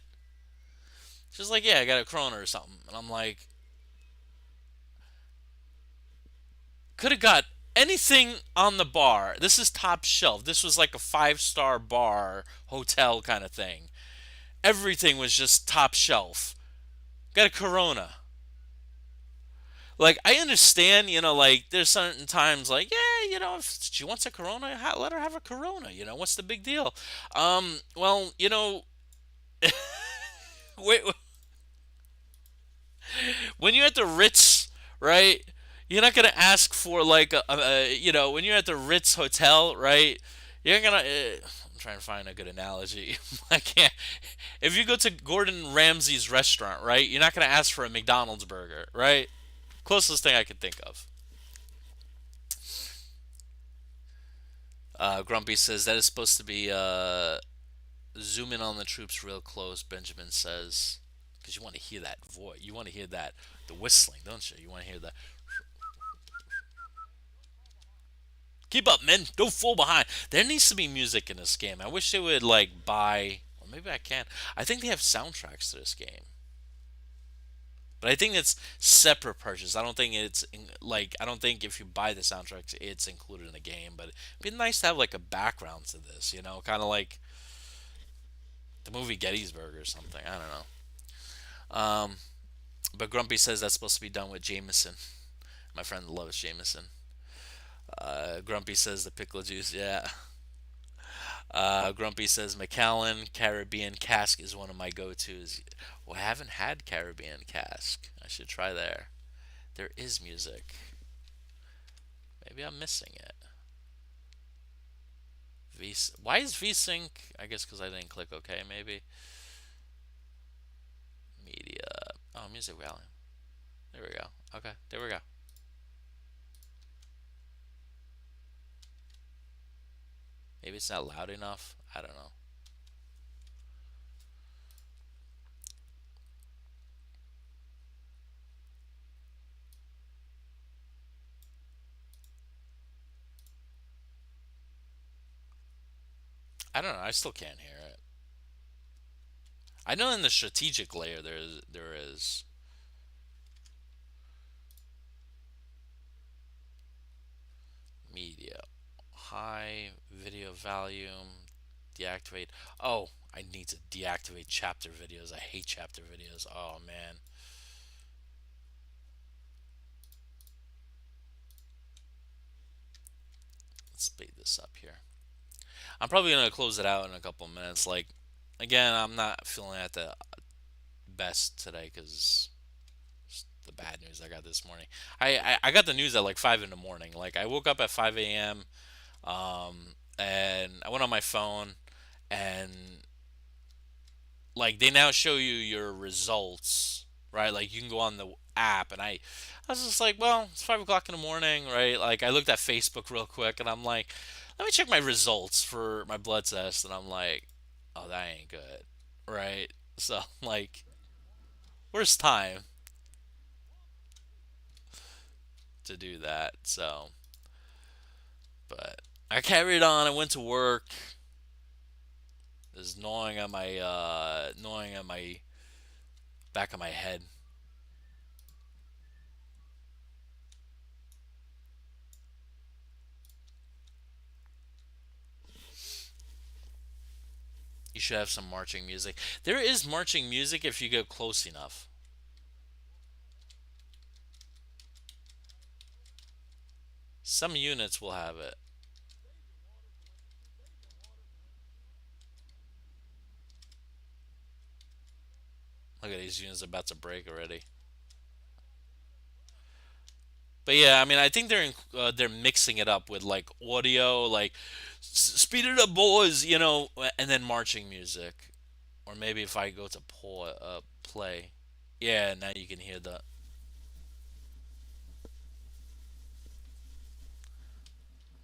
Speaker 1: She's like, yeah, I got a Corona or something, and I'm like, could have got anything on the bar. This is top shelf. This was like a 5-star bar, hotel kind of thing. Everything was just top shelf. Got a Corona. Like I understand, like there's certain times, like yeah, if she wants a Corona, let her have a Corona. What's the big deal? Well, wait, when you're at the Ritz, right? You're not gonna ask for like when you're at the Ritz hotel, right? You're gonna. I'm trying to find a good analogy. I can't. If you go to Gordon Ramsay's restaurant, right? You're not gonna ask for a McDonald's burger, right? Closest thing I can think of. Grumpy says that is supposed to be zoom in on the troops real close. Benjamin says because you want to hear that voice. You want to hear that the whistling, don't you? You want to hear that. Keep up, men. Don't fall behind. There needs to be music in this game. I wish they would like buy. Or maybe I can. I think they have soundtracks to this game, but I think it's separate purchase. I don't think like I don't think if you buy the soundtracks, it's included in the game. But it'd be nice to have like a background to this. Kind of like the movie Gettysburg or something. I don't know. But Grumpy says that's supposed to be done with Jameson. My friend loves Jameson. Grumpy says the pickle juice. Yeah. Grumpy says Macallan Caribbean Cask is one of my go-tos. Well, I haven't had Caribbean Cask. I should try there. There is music. Maybe I'm missing it. Why is Vsync? I guess because I didn't click OK. Maybe media. Oh, music volume. There we go. Okay, there we go. Maybe it's not loud enough. I don't know. I don't know. I still can't hear it. I know in the strategic layer there is media, high video volume, deactivate. Oh, I need to deactivate chapter videos. I hate chapter videos. Oh man, let's speed this up here. I'm probably gonna close it out in a couple minutes. Like, again, I'm not feeling at the best today because the bad news I got this morning. I got the news at like 5 in the morning. Like I woke up at 5 a.m. And I went on my phone and like they now show you your results, right? Like you can go on the app, and I was just like, well, it's 5 o'clock in the morning, right? Like I looked at Facebook real quick, and I'm like, let me check my results for my blood test, and I'm like, oh, that ain't good, right? So like, worst time to do that. So, but I carried on. I went to work. There's gnawing at my back of my head. You should have some marching music. There is marching music if you get close enough. Some units will have it. Look at these units about to break already. But yeah, I mean, I think they're mixing it up with like audio, like speed it up, boys, and then marching music, or maybe if I go to play, yeah, now you can hear the.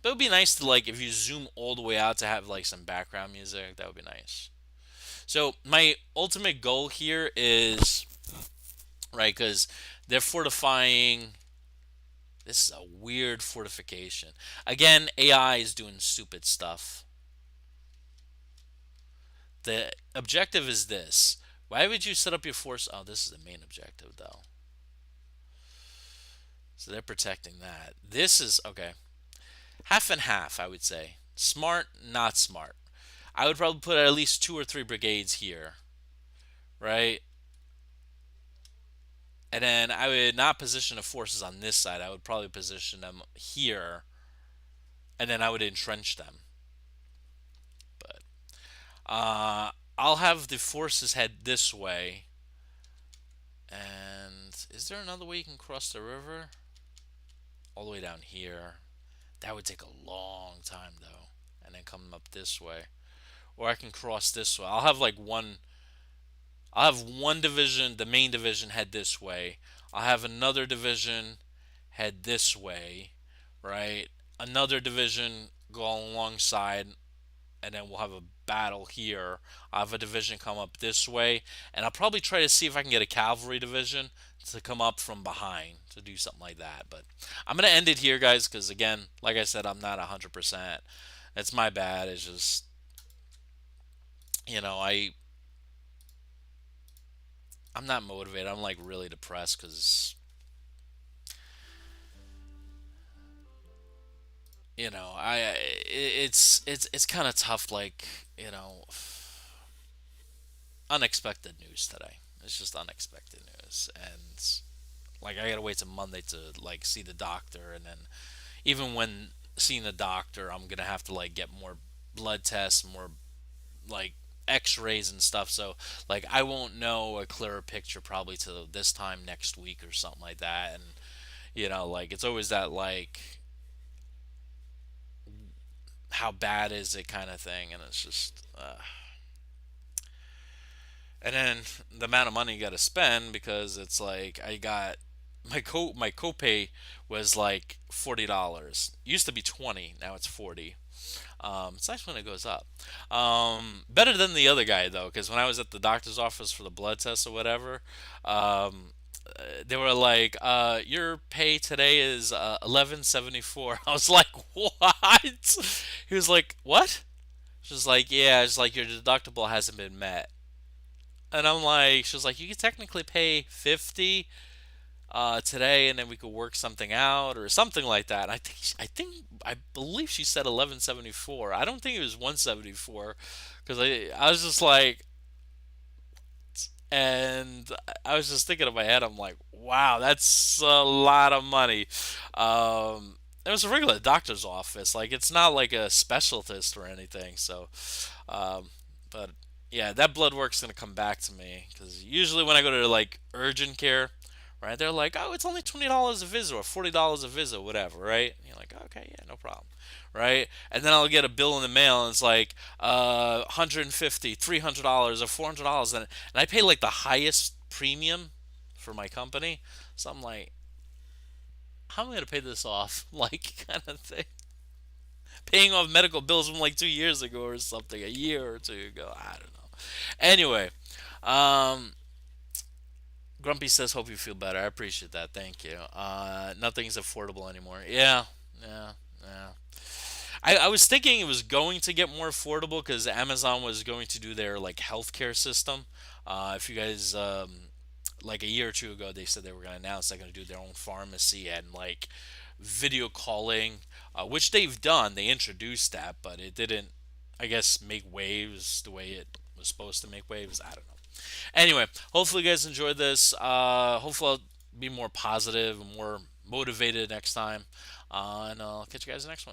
Speaker 1: But it would be nice to like if you zoom all the way out to have like some background music. That would be nice. So my ultimate goal here is right because they're fortifying. This is a weird fortification. Again, AI is doing stupid stuff. The objective is this. Why would you set up your force? Oh, this is the main objective, though. So they're protecting that. This is, okay. Half and half, I would say. Smart, not smart. I would probably put at least 2 or 3 brigades here, right? And then I would not position the forces on this side. I would probably position them here, and then I would entrench them. But I'll have the forces head this way. And is there another way you can cross the river? All the way down here. That would take a long time though. And then come up this way. Or I can cross this way. I'll have one division, the main division head this way. I'll have another division head this way, right? Another division go alongside, and then we'll have a battle here. I'll have a division come up this way, and I'll probably try to see if I can get a cavalry division to come up from behind to do something like that. But I'm gonna end it here, guys, because again, like I said, I'm not 100%. It's my bad. It's just I'm not motivated. I'm like really depressed because it's kind of tough. Like unexpected news today. It's just unexpected news, and like I gotta wait till Monday to like see the doctor, and then even when seeing the doctor, I'm gonna have to like get more. blood tests, more like x-rays and stuff. So like I won't know a clearer picture probably to this time next week or something like that. And like it's always that like how bad is it kind of thing, and it's just and then the amount of money you got to spend, because it's like I got my copay was like $40. Used to be 20, now it's 40. It's nice when it goes up. Better than the other guy though, because when I was at the doctor's office for the blood test or whatever, um, they were like, "Your pay today is 11.74." I was like, "What?" He was like, "What?" She's like, "Yeah, it's like your deductible hasn't been met." And I'm like, she was like, "You could technically pay 50 today, and then we could work something out or something like that." And I believe she said 11.74. I don't think it was 174, because I was just like, and I was just thinking in my head, I'm like, wow, that's a lot of money. It was a regular doctor's office, like it's not like a specialist or anything. So, um, but yeah, that blood work's gonna come back to me, because usually when I go to like urgent care, right, they're like, oh, it's only $20 a visit or $40 a visit, whatever, right? And you're like, okay, yeah, no problem, right? And then I'll get a bill in the mail, and it's like 150, $300 or $400, and I pay like the highest premium for my company, so I'm like, how am I gonna pay this off? Like kind of thing. Paying off medical bills from like 2 years ago or something, a year or two ago. I don't know. Anyway, um, Grumpy says, "Hope you feel better." I appreciate that. Thank you. Nothing's affordable anymore. Yeah, yeah, yeah. I was thinking it was going to get more affordable because Amazon was going to do their like healthcare system. If you guys like a year or two ago, they said they were going to announce they're going to do their own pharmacy and like video calling, which they've done. They introduced that, but it didn't, I guess, make waves the way it was supposed to make waves. I don't know. Anyway, hopefully you guys enjoyed this. Hopefully I'll be more positive and more motivated next time. And I'll catch you guys next one.